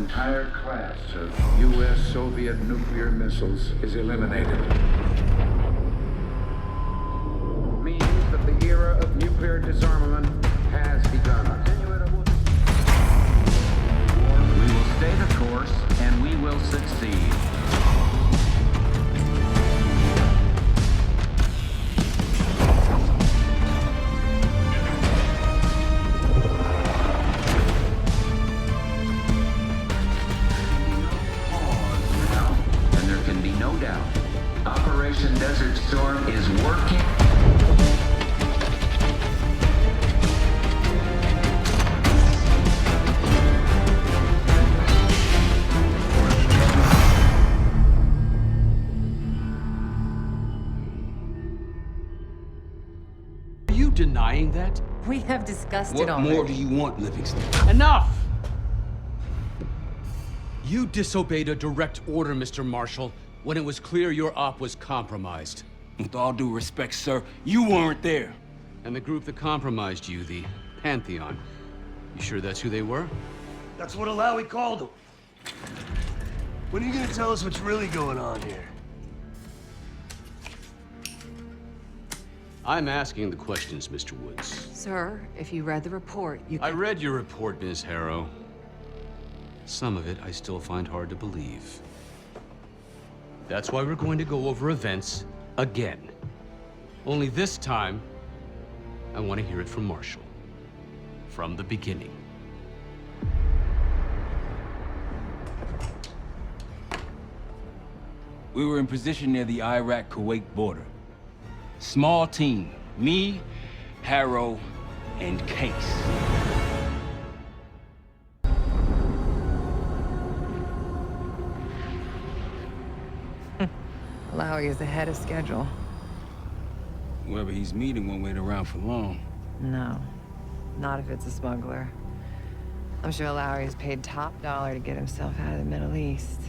entire class of U.S.-Soviet nuclear missiles is eliminated. Means that the era of nuclear disarmament has begun. We will stay the course, and we will succeed. And there can be no doubt. Operation Desert Storm is working. Denying that? We have discussed it What already. more do you want, Livingston? Enough! You disobeyed a direct order, Mr. Marshall, when it was clear your op was compromised. With all due respect, sir, you weren't there. And the group that compromised you, the Pantheon, you sure that's who they were? That's what Alawi called him. When are you gonna tell us what's really going on here? I'm asking the questions, Mr. Woods. Sir, if you read the report, you I read your report, Ms. Harrow. Some of it I still find hard to believe. That's why we're going to go over events again. Only this time, I want to hear it from Marshall. From the beginning. We were in position near the Iraq-Kuwait border. Small team. Me, Harrow, and Case. Alawi is ahead of schedule. Whoever he's meeting won't wait around for long. No, not if it's a smuggler. I'm sure Alawi is paid top dollar to get himself out of the Middle East.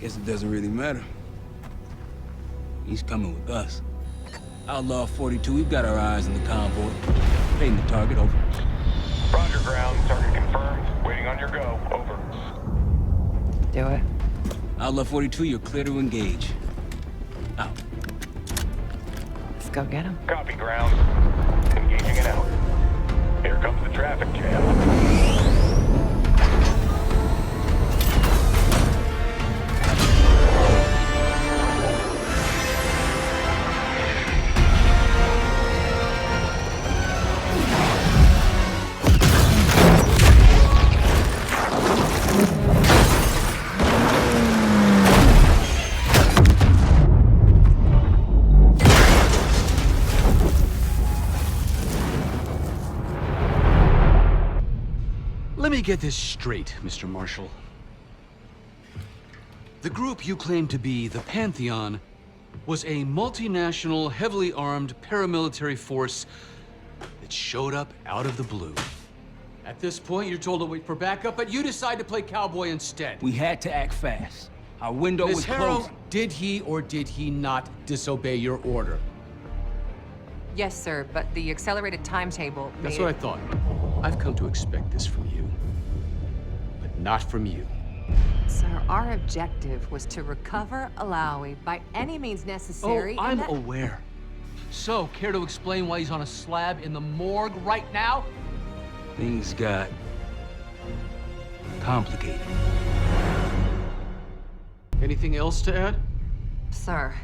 Guess it doesn't really matter. He's coming with us. Outlaw 42, we've got our eyes on the convoy. Painting the target, over. Roger, ground. Target confirmed. Waiting on your go. Over. Do it. Outlaw 42, you're clear to engage. Out. Let's go get him. Copy, ground. Engaging it out. Here comes the traffic jam. Let me get this straight, Mr. Marshall. The group you claim to be the Pantheon was a multinational, heavily armed paramilitary force that showed up out of the blue. At this point, you're told to wait for backup, but you decide to play cowboy instead. We had to act fast. Our window was Ms. Harrow, closing. did he or did he not disobey your order? Yes, sir, but the accelerated timetable That's made what I thought. I've come to expect this from you, but not from you. Sir, our objective was to recover Alawi by any means necessary. Oh, and I'm aware. So, care to explain why he's on a slab in the morgue right now? Things got complicated. Anything else to add? Sir,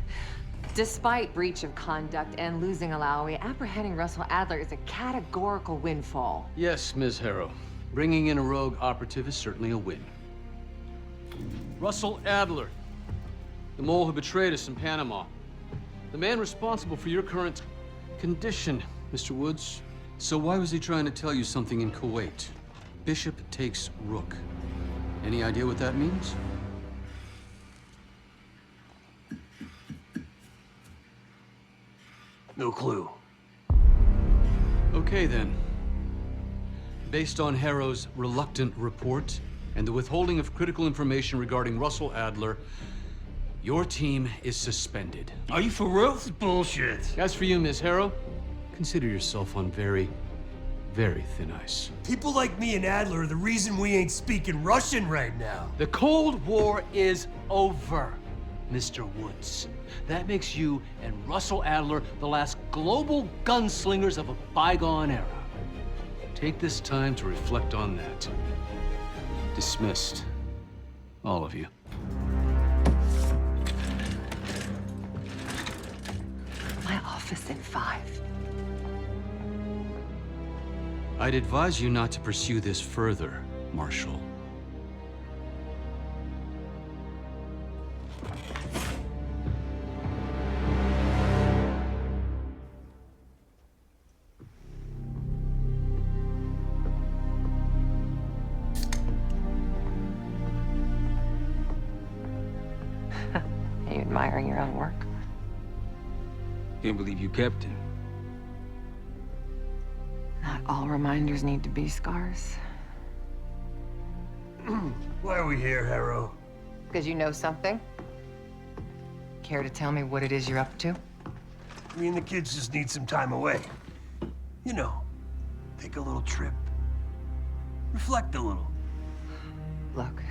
despite breach of conduct and losing Alawi, apprehending Russell Adler is a categorical windfall. Yes, Ms. Harrow. Bringing in a rogue operative is certainly a win. Russell Adler, the mole who betrayed us in Panama. The man responsible for your current condition, Mr. Woods. So why was he trying to tell you something in Kuwait? Bishop takes Rook. Any idea what that means? No clue. Okay, then. Based on Harrow's reluctant report and the withholding of critical information regarding Russell Adler, your team is suspended. Are you for real? Bullshit. As for you, Ms. Harrow, consider yourself on very Very thin ice. People like me and Adler are the reason we ain't speaking Russian right now. The Cold War is over, Mr. Woods. That makes you and Russell Adler the last global gunslingers of a bygone era. Take this time to reflect on that. Dismissed. All of you. My office in 5. I'd advise you not to pursue this further, Marshal. Are you admiring your own work? Can't believe you kept it. Not all reminders need to be scars. Why are we here, Harrow? Because you know something? Care to tell me what it is you're up to? Me and the kids just need some time away. You know, take a little trip. Reflect a little. Look,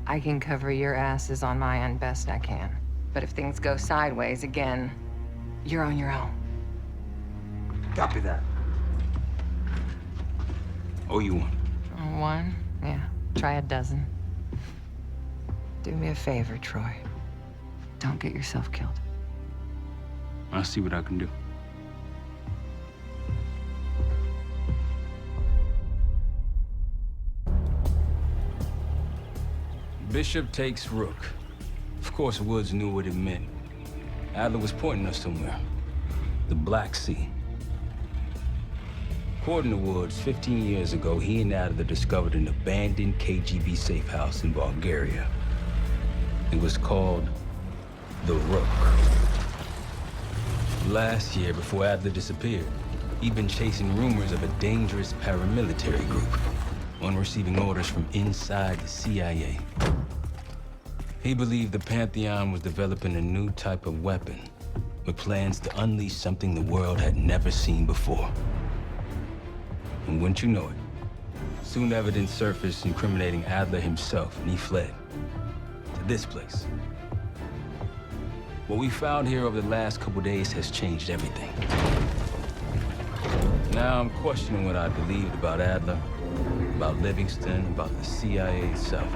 I can cover your asses on my end best I can. But if things go sideways again, you're on your own. Copy that. Oh, you one. One? Yeah. Try a dozen. Do me a favor, Troy. Don't get yourself killed. I'll see what I can do. Bishop takes Rook. Of course, Woods knew what it meant. Adler was pointing us somewhere. The Black Sea. According to Woods, 15 years ago, he and Adler discovered an abandoned KGB safe house in Bulgaria. It was called the Rook. Last year, before Adler disappeared, he'd been chasing rumors of a dangerous paramilitary group, one receiving orders from inside the CIA. He believed the Pantheon was developing a new type of weapon, with plans to unleash something the world had never seen before. And wouldn't you know it, soon evidence surfaced incriminating Adler himself, and he fled to this place. What we found here over the last couple days has changed everything. Now I'm questioning what I believed about Adler, about Livingston, about the CIA itself.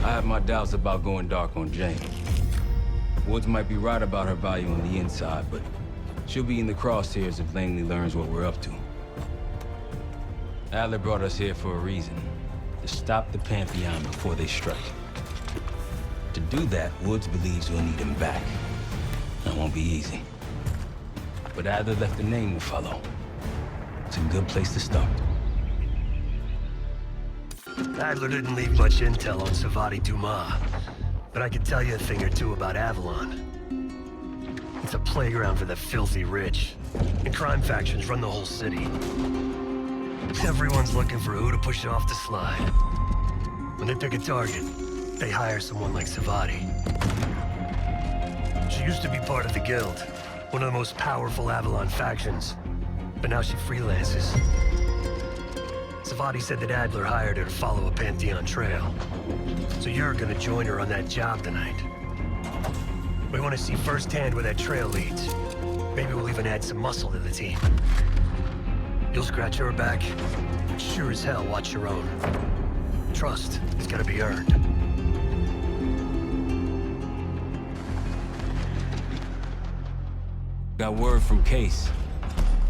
I have my doubts about going dark on Jane. Woods might be right about her value on the inside, but she'll be in the crosshairs if Langley learns what we're up to. Adler brought us here for a reason, to stop the Pantheon before they strike. To do that, Woods believes we'll need him back. That won't be easy. But Adler left a name to follow. It's a good place to start. Adler didn't leave much intel on Savati Dumas, but I could tell you a thing or two about Avalon. It's a playground for the filthy rich, and crime factions run the whole city. Everyone's looking for who to push off the slide. When they pick a target, they hire someone like Savati. She used to be part of the Guild, one of the most powerful Avalon factions, but now she freelances. Savati said that Adler hired her to follow a Pantheon trail. So you're gonna join her on that job tonight. We want to see firsthand where that trail leads. Maybe we'll even add some muscle to the team. You'll scratch her back, but sure as hell watch your own. Trust has gotta be earned. Got word from Case.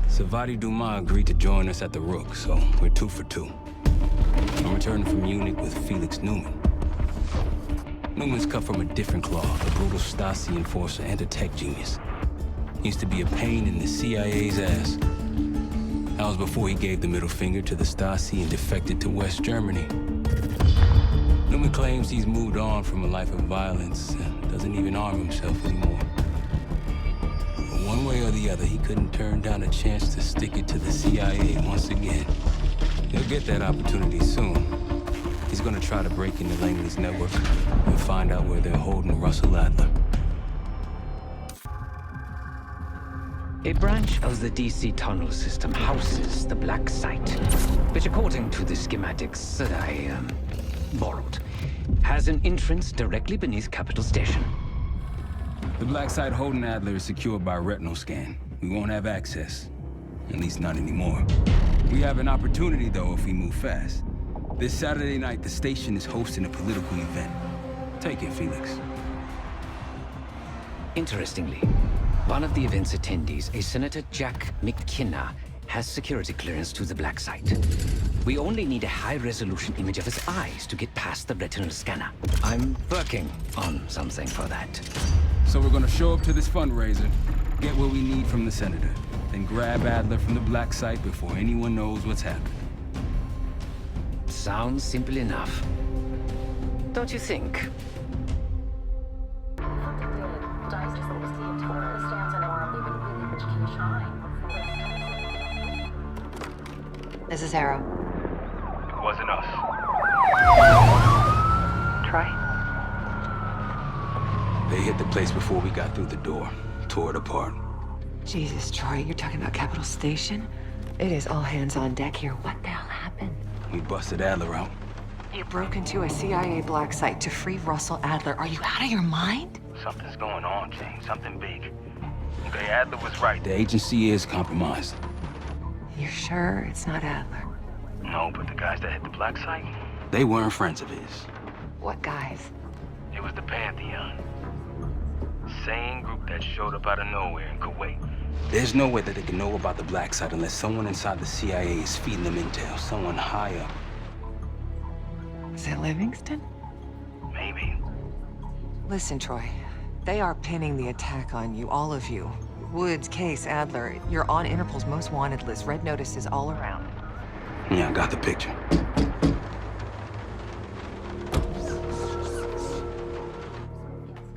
Savati Dumas agreed to join us at the Rook, so we're 2 for 2. I'm returning from Munich with Felix Newman. Newman's cut from a different cloth, a brutal Stasi enforcer and a tech genius. He used to be a pain in the CIA's ass. That was before he gave the middle finger to the Stasi and defected to West Germany. Newman claims he's moved on from a life of violence and doesn't even arm himself anymore. But one way or the other, he couldn't turn down a chance to stick it to the CIA once again. He'll get that opportunity soon. He's gonna try to break into Langley's network and find out where they're holding Russell Adler. A branch of the DC tunnel system houses the Black Site, which according to the schematics that I borrowed, has an entrance directly beneath Capital Station. The Black Site holding Adler is secured by retinal scan. We won't have access. At least not anymore. We have an opportunity, though, if we move fast. This Saturday night, the station is hosting a political event. Take it, Felix. Interestingly, one of the event's attendees, a Senator Jack McKenna, has security clearance to the Black Site. We only need a high-resolution image of his eyes to get past the retinal scanner. I'm working on something for that. So we're gonna show up to this fundraiser, get what we need from the Senator, then grab Adler from the Black Site before anyone knows what's happened. Sounds simple enough. Don't you think? This is Harrow. It wasn't us. Troy? They hit the place before we got through the door, tore it apart. Jesus, Troy, you're talking about Capital Station? It is all hands on deck here. What the hell happened? We busted Adler out. You broke into a CIA Black Site to free Russell Adler. Are you out of your mind? Something's going on, Jane. Something big. Okay, Adler was right. The agency is compromised. You're sure it's not Adler? No, but the guys that hit the Black Site, They weren't friends of his. What guys? it was the Pantheon. Same group that showed up out of nowhere in Kuwait. There's no way that they can know about the Black Site unless someone inside the CIA is feeding them intel, someone high up. Is it Livingston? Maybe. Listen, Troy. They are pinning the attack on you, all of you. Woods, Case, Adler. You're on Interpol's most wanted list. Red notices all around. Yeah, I got the picture.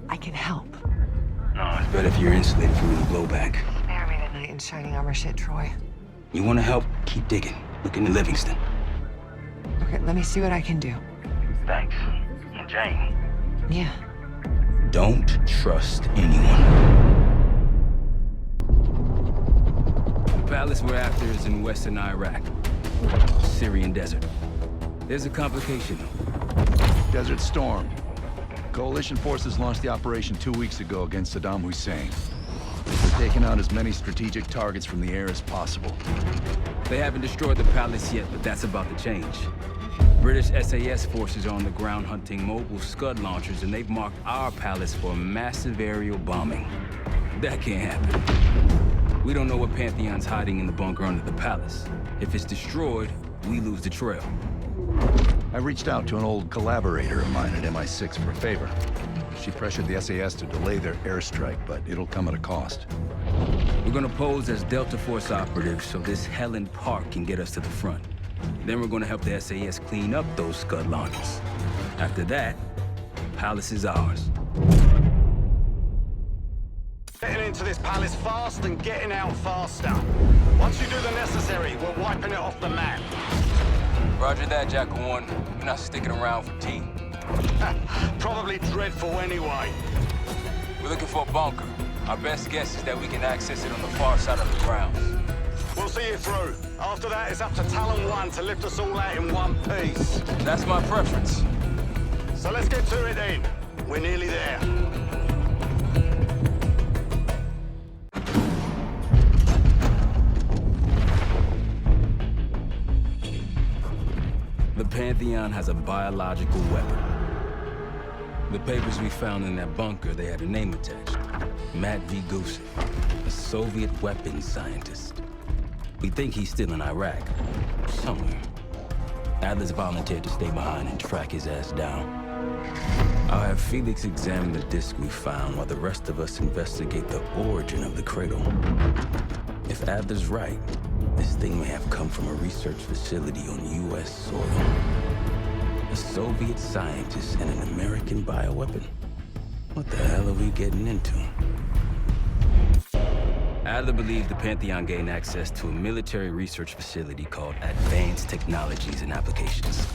I can help. No, it's But if you're insulated from any blowback, Spare me tonight in shining armor shit, Troy. you want to help, keep digging. Look into Livingston. Okay, let me see what I can do. thanks. And Jane, Yeah. Don't trust anyone. The palace we're after is in western Iraq, Syrian desert. There's a complication, though. Desert Storm. Coalition forces launched the operation 2 weeks ago against Saddam Hussein. They're taking out as many strategic targets from the air as possible. They haven't destroyed the palace yet, but that's about to change. British SAS forces are on the ground hunting mobile Scud launchers, and they've marked our palace for massive aerial bombing. That can't happen. We don't know what Pantheon's hiding in the bunker under the palace. If it's destroyed, we lose the trail. I reached out to an old collaborator of mine at MI6 for a favor. She pressured the SAS to delay their airstrike, but it'll come at a cost. We're gonna pose as Delta Force operatives so this Helen Park can get us to the front. Then we're gonna help the SAS clean up those Scud launchers. After that, the palace is ours. Getting into this palace fast and getting out faster. Once you do the necessary, we're wiping it off the map. Roger that, Jackal 1. We're not sticking around for tea. Probably dreadful anyway. We're looking for a bunker. Our best guess is that we can access it on the far side of the grounds. We'll see you through. After that, it's up to Talon 1 to lift us all out in one piece. That's my preference. So let's get to it then. We're nearly there. The Pantheon has a biological weapon. The papers we found in that bunker, they had a name attached. Matt V. Gusev, a Soviet weapons scientist. We think he's still in Iraq, somewhere. Adler's volunteered to stay behind and track his ass down. I'll have Felix examine the disc we found while the rest of us investigate the origin of the cradle. If Adler's right, this thing may have come from a research facility on U.S. soil. A Soviet scientist and an American bioweapon. What the hell are we getting into? Adler believes the Pantheon gained access to a military research facility called Advanced Technologies and Applications.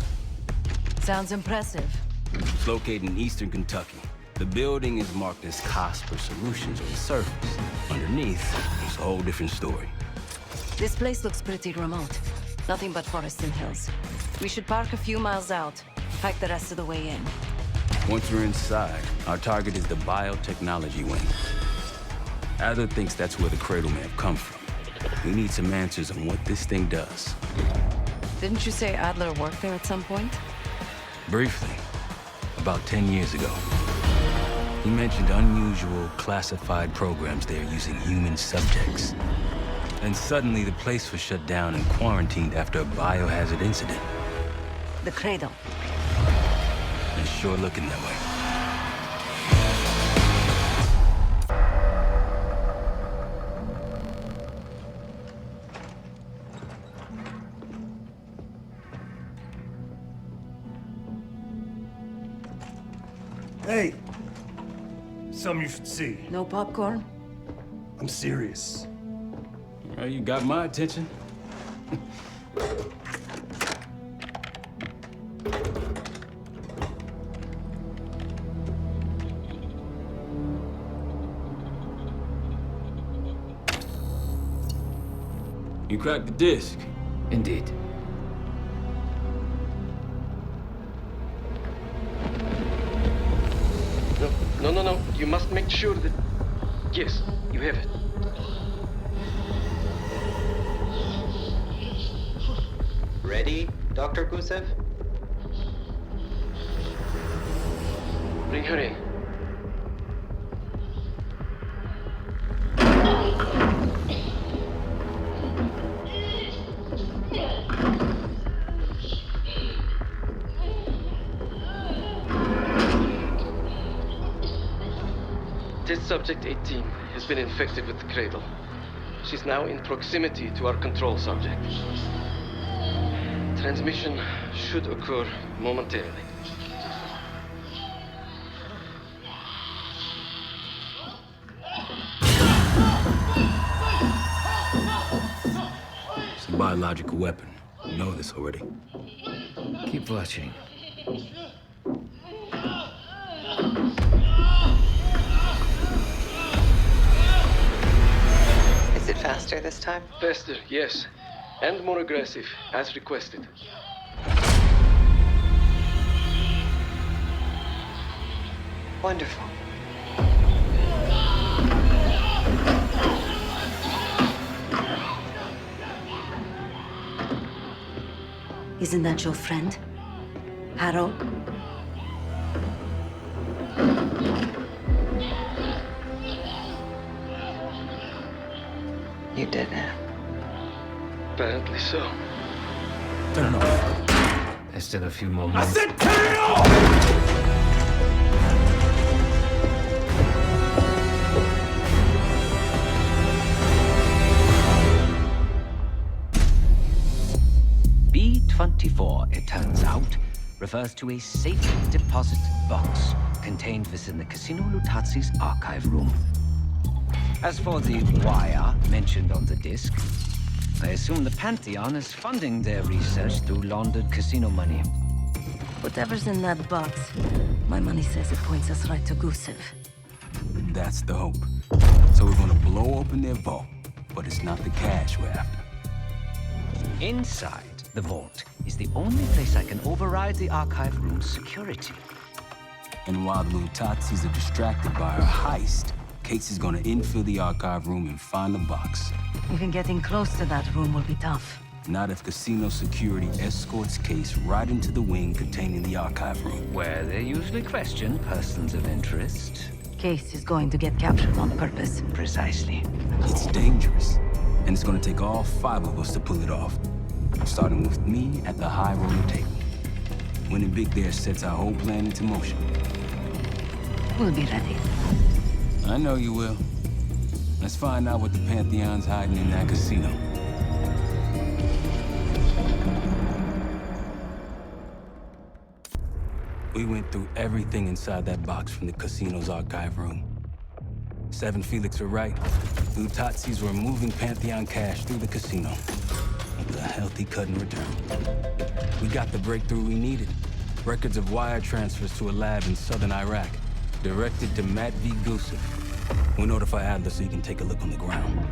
Sounds impressive. It's located in eastern Kentucky. The building is marked as Cosper Solutions on the surface. Underneath, it's a whole different story. This place looks pretty remote. Nothing but forests and hills. We should park a few miles out, hike the rest of the way in. Once we're inside, our target is the biotechnology wing. Adler thinks that's where the cradle may have come from. We need some answers on what this thing does. Didn't you say Adler worked there at some point? Briefly, about 10 years ago. He mentioned unusual, classified programs there using human subjects. And suddenly the place was shut down and quarantined after a biohazard incident. The cradle. It's sure looking that way. Hey! Something you should see. No popcorn? I'm serious. Well, you got my attention. You cracked the disc. Indeed. No. You must make sure that... Yes, you have it. Ready, Dr. Gusev? Bring her in. Test subject 18 has been infected with the cradle. She's now in proximity to our control subject. Transmission should occur momentarily. It's a biological weapon. You know this already. Keep watching. Is it faster this time? Faster, yes. And more aggressive, as requested. Wonderful. Isn't that your friend? Harrow? You did it. Apparently so. Turn it off. There's still a few more minutes. B-24, it turns out, refers to a safe deposit box contained within the Casino Lutazi's archive room. As for the wire mentioned on the disc, I assume the Pantheon is funding their research through laundered casino money. Whatever's in that box, my money says it points us right to Gusev. That's the hope. So we're gonna blow open their vault, but it's not the cash we're after. Inside the vault is the only place I can override the archive room's security. And while the Lutazis are distracted by our heist, Case is gonna infill the archive room and find the box. Even getting close to that room will be tough. Not if casino security escorts Case right into the wing containing the archive room. Where they usually question persons of interest. Case is going to get captured on purpose. Precisely. It's dangerous, and it's gonna take all 5 of us to pull it off. Starting with me at the high roller table. Winning big there sets our whole plan into motion. We'll be ready. I know you will. Let's find out what the Pantheon's hiding in that casino. We went through everything inside that box from the casino's archive room. 7 Felix were right. Lutazis were moving Pantheon cash through the casino. With a healthy cut in return. We got the breakthrough we needed. Records of wire transfers to a lab in southern Iraq. Directed to Matt V. Gusev. We'll notify Adler so he can take a look on the ground.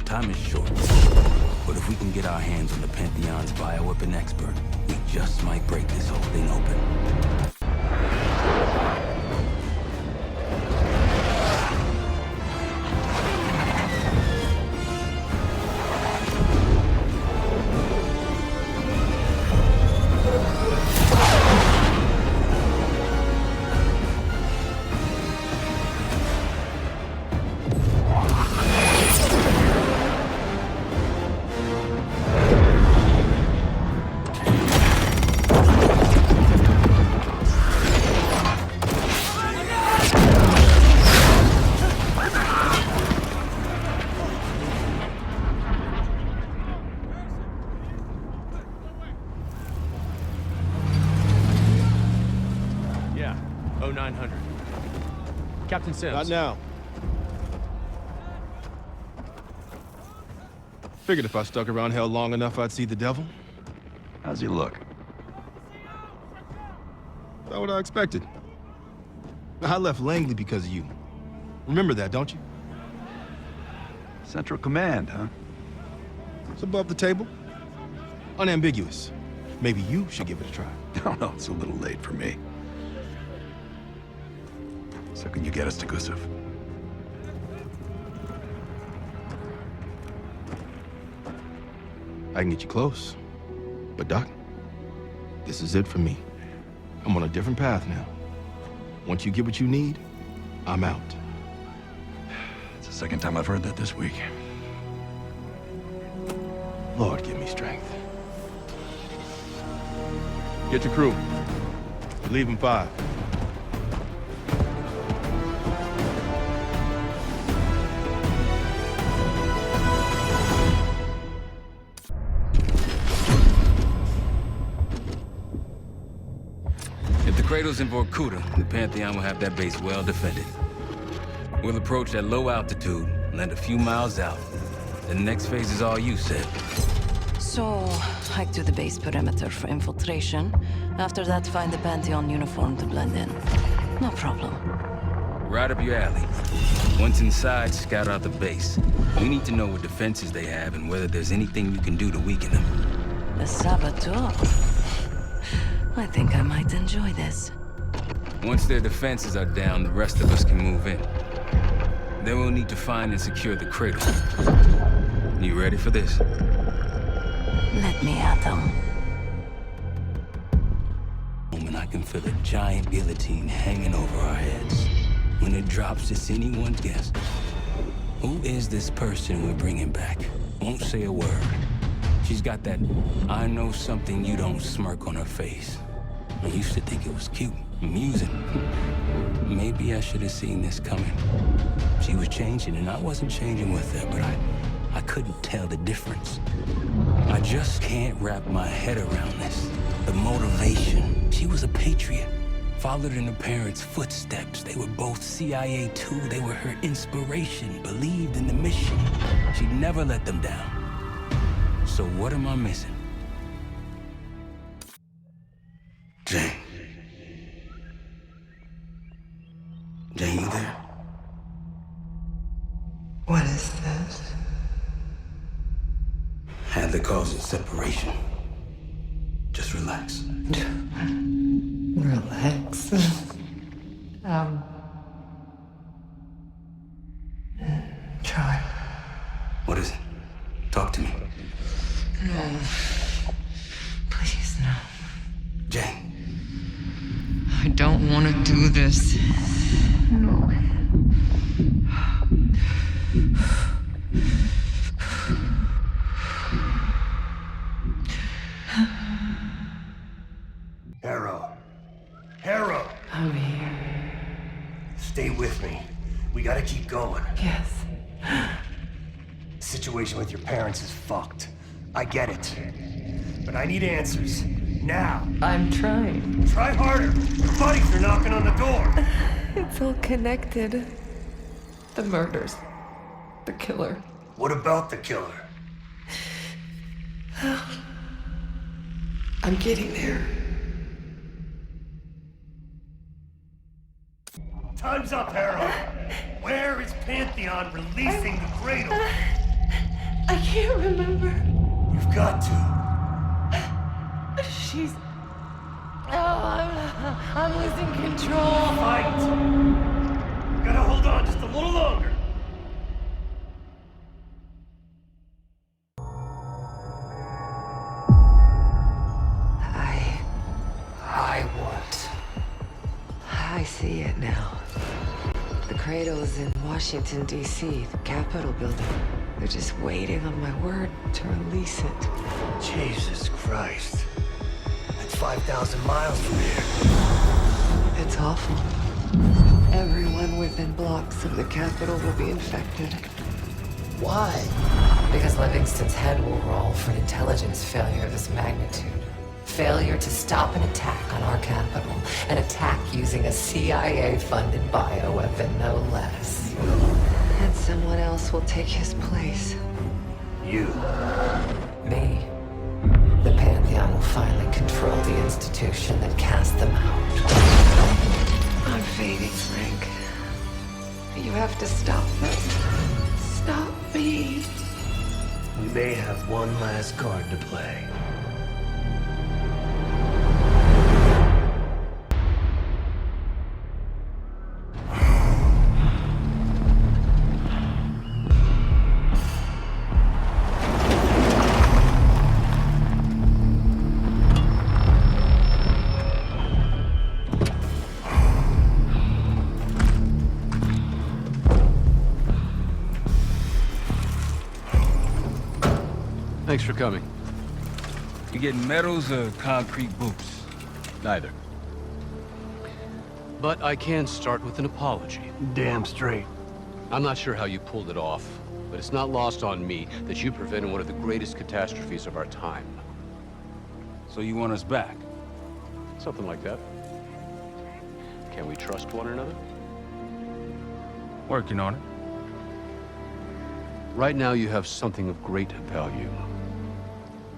Time is short, but if we can get our hands on the Pantheon's bioweapon expert, we just might break this whole thing open. Yeah, 0900. Captain Sims. Not now. Figured if I stuck around hell long enough, I'd see the devil. How's he look? Not what I expected. I left Langley because of you. Remember that, don't you? Central Command, huh? It's above the table. Unambiguous. Maybe you should give it a try. No, it's a little late for me. So can you get us to Gusev? I can get you close. But Doc, this is it for me. I'm on a different path now. Once you get what you need, I'm out. It's the second time I've heard that this week. Lord, give me strength. Get your crew. We leave in 5. If the cradle's in Vorkuta, the Pantheon will have that base well defended. We'll approach at low altitude, land a few miles out. The next phase is all you, said. So, hike to the base perimeter for infiltration. After that, find the Pantheon uniform to blend in. No problem. Right up your alley. Once inside, scout out the base. We need to know what defenses they have and whether there's anything you can do to weaken them. A saboteur. I think I might enjoy this. Once their defenses are down, the rest of us can move in. Then we'll need to find and secure the cradle. You ready for this? Let me at them. Moment I can feel a giant guillotine hanging over our heads. When it drops, it's anyone's guess. Who is this person we're bringing back? Won't say a word. She's got that I know something you don't smirk on her face. I used to think it was cute, amusing. Maybe I should have seen this coming. She was changing and I wasn't changing with her, but I couldn't tell the difference. I just can't wrap my head around this. The motivation. She was a patriot. Followed in her parents' footsteps. They were both CIA too. They were her inspiration. Believed in the mission. She'd never let them down. So what am I missing? Jane. Jane, you there? What is this? Adler calls it separation. Just relax. Relax. Try. What is it? Talk to me. No. Please, no. Jane. I don't want to do this. No. Harrow! I'm here. Stay with me. We gotta keep going. Yes. The situation with your parents is fucked. I get it. But I need answers. Now. I'm trying. Try harder. Your buddies are knocking on the door. It's all connected. The murders. The killer. What about the killer? I'm getting there. Time's up, Harrow. Where is Pantheon releasing the cradle? I can't remember. You've got to. She's... Oh, I'm losing control. Fight! Gotta hold on just a little longer. I see it now. The cradle's in Washington, D.C., the Capitol building. They're just waiting on my word to release it. Jesus Christ. That's 5,000 miles from here. It's awful. Everyone within blocks of the Capitol will be infected. Why? Because Livingston's head will roll for an intelligence failure of this magnitude. Failure to stop an attack on our capital. An attack using a CIA-funded bioweapon, no less. And someone else will take his place. You. Me. The Pantheon will finally control the institution that cast them out. I'm fading, Frank. You have to stop this. Stop me. We may have one last card to play. Thanks for coming. You getting medals or concrete boots? Neither. But I can start with an apology. Damn straight. I'm not sure how you pulled it off, but it's not lost on me that you prevented one of the greatest catastrophes of our time. So you want us back? Something like that. Can we trust one another? Working on it. Right now you have something of great value.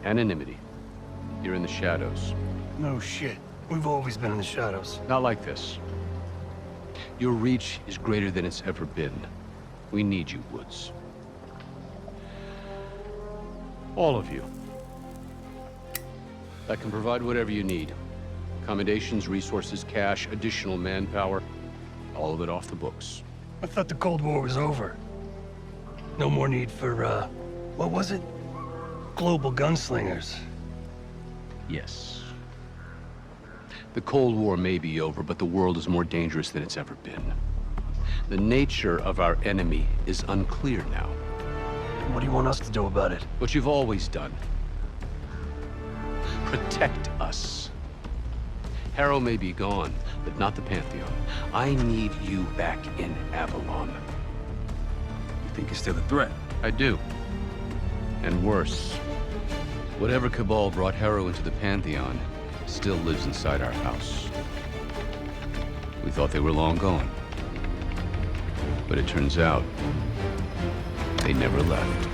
Anonymity. You're in the shadows. No shit. We've always been in the shadows. Not like this. Your reach is greater than it's ever been. We need you, Woods. All of you. I can provide whatever you need. Accommodations, resources, cash, additional manpower. All of it off the books. I thought the Cold War was over. No more need for, what was it? Global gunslingers. Yes. The Cold War may be over, but the world is more dangerous than it's ever been. The nature of our enemy is unclear now. What do you want us to do about it? What you've always done. Protect us. Harrow may be gone, but not the Pantheon. I need you back in Avalon. You think you're still a threat? I do. And worse. Whatever cabal brought Harrow into the Pantheon still lives inside our house. We thought they were long gone. But it turns out, they never left.